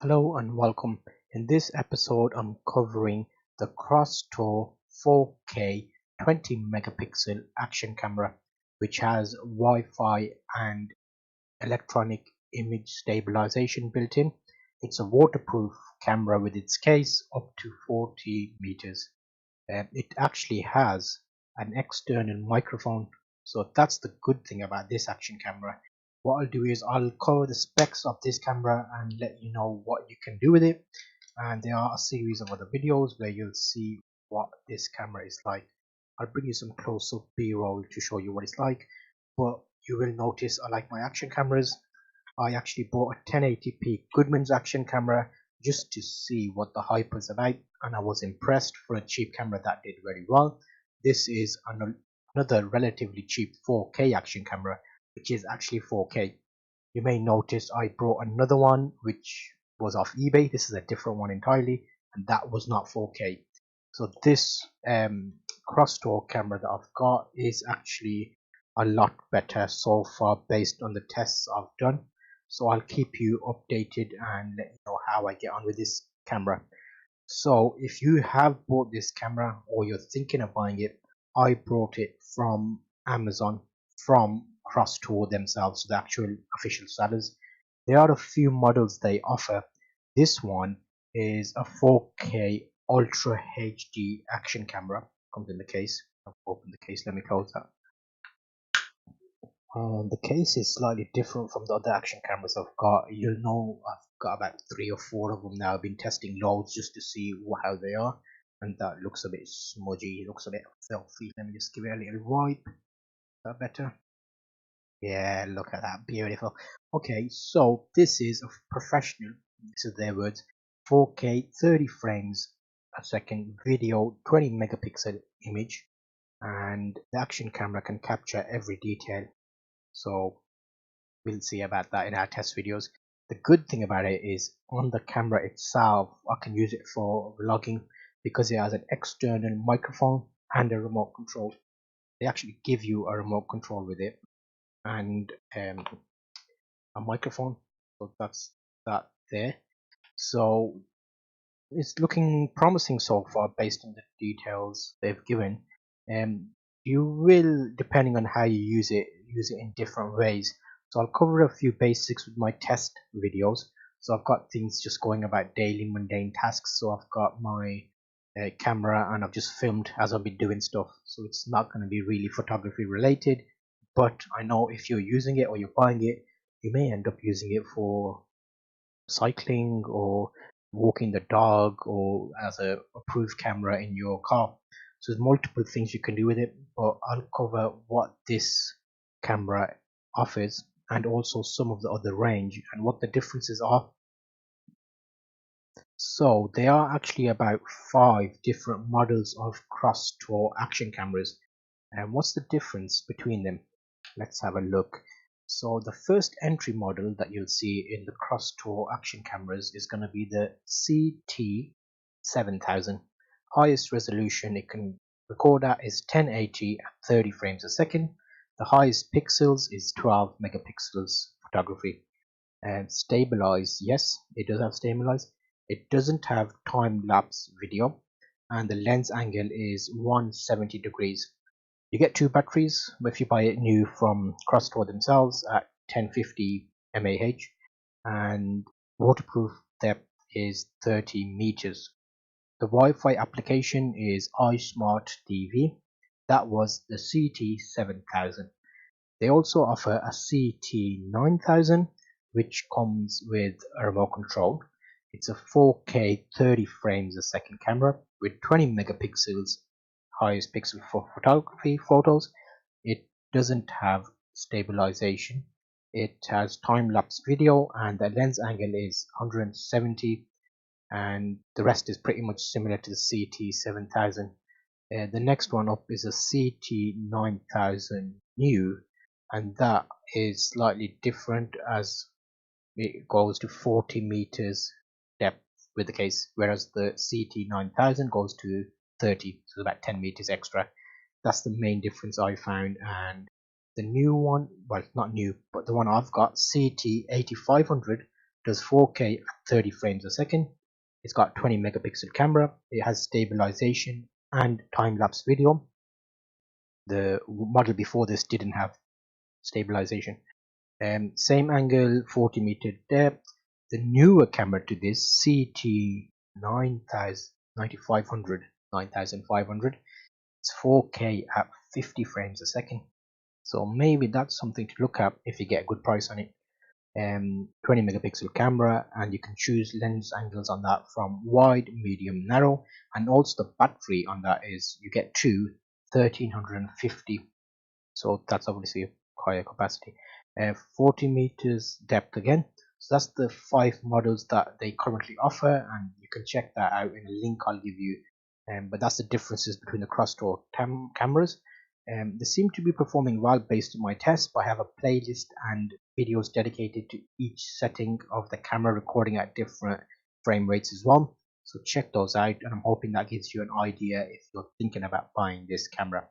Hello and welcome. In this episode, I'm covering the Crosstour 4K 20 megapixel action camera, which has Wi-Fi and electronic image stabilization built in. It's a waterproof camera with its case up to 40 meters. It actually has an external microphone, so that's the good thing about this action camera. What I'll do is I'll cover the specs of this camera and let you know what you can do with it, and there are a series of other videos where you'll see what this camera is like. I'll bring you some close-up b-roll to show you what it's like, but you will notice I like my action cameras. I actually bought a 1080p Goodman's action camera just to see what the hype was about, and I was impressed for a cheap camera that did very well. This is another relatively cheap 4K action camera, which is actually 4K. You may notice I brought another one which was off eBay. This is a different one entirely, and that was not 4K. So this Crosstour camera that I've got is actually a lot better so far based on the tests I've done. So I'll keep you updated and let you know how I get on with this camera. So if you have bought this camera or you're thinking of buying it, I brought it from Amazon, from Crosstour themselves, the actual official sellers. There are a few models they offer. This one is a 4K Ultra HD action camera. Comes in the case. I've opened the case. Let me close that. The case is slightly different from the other action cameras I've got. You'll know I've got about 3 or 4 of them now. I've been testing loads just to see how they are, and that looks a bit smudgy. It looks a bit filthy. Let me just give it a little wipe. Is that better? Yeah, look at that, beautiful. Okay, so this is a professional. This is their words. 4K 30 frames a second video, 20 megapixel image, and the action camera can capture every detail. So we'll see about that in our test videos. The good thing about it is on the camera itself, I can use it for vlogging because it has an external microphone and a remote control. They actually give you a remote control with it and a microphone. So that's that there. So it's looking promising so far based on the details they've given. You will, depending on how you use it in different ways. So I'll cover a few basics with my test videos. So I've got things just going about daily mundane tasks. So I've got my camera and I've just filmed as I've been doing stuff. So it's not going to be really photography related. But I know if you're using it or you're buying it, you may end up using it for cycling or walking the dog or as a approved camera in your car. So there's multiple things you can do with it, but I'll cover what this camera offers and also some of the other range and what the differences are. So there are actually about 5 different models of Crosstour action cameras. And what's the difference between them? Let's have a look. So the first entry model that you'll see in the Crosstour action cameras is going to be the CT7000. Highest resolution it can record at is 1080 at 30 frames a second. The highest pixels is 12 megapixels photography. And stabilize, yes, it does have stabilize. It doesn't have time-lapse video, and the lens angle is 170 degrees. You get 2 batteries if you buy it new from Crosstour themselves at 1050 mAh, and waterproof depth is 30 meters. The Wi-Fi application is iSmart TV. That was the CT7000. They also offer a CT9000 which comes with a remote control. It's a 4K 30 frames a second camera with 20 megapixels highest pixel for photography photos. It doesn't have stabilization. It has time-lapse video and the lens angle is 170, and the rest is pretty much similar to the CT7000. The next one up is a CT9000 new, and that is slightly different as it goes to 40 meters depth with the case, whereas the CT9000 goes to 30, so about 10 meters extra. That's the main difference I found. And the new one, well, not new, but the one I've got, CT8500, does 4K at 30 frames a second. It's got 20 megapixel camera. It has stabilization and time-lapse video. The model before this didn't have stabilization. Same angle, 40 meter depth. The newer camera to this, CT 9500, it's 4K at 50 frames a second. So maybe that's something to look at if you get a good price on it. 20 megapixel camera, and you can choose lens angles on that from wide, medium, narrow, and also the battery on that is you get two 1350, so that's obviously a higher capacity. 40 meters depth again. So that's the 5 models that they currently offer, and you can check that out in a link I'll give you. But that's the differences between the cross-store cameras. They seem to be performing well based on my tests, but I have a playlist and videos dedicated to each setting of the camera, recording at different frame rates as well. So check those out, and I'm hoping that gives you an idea if you're thinking about buying this camera.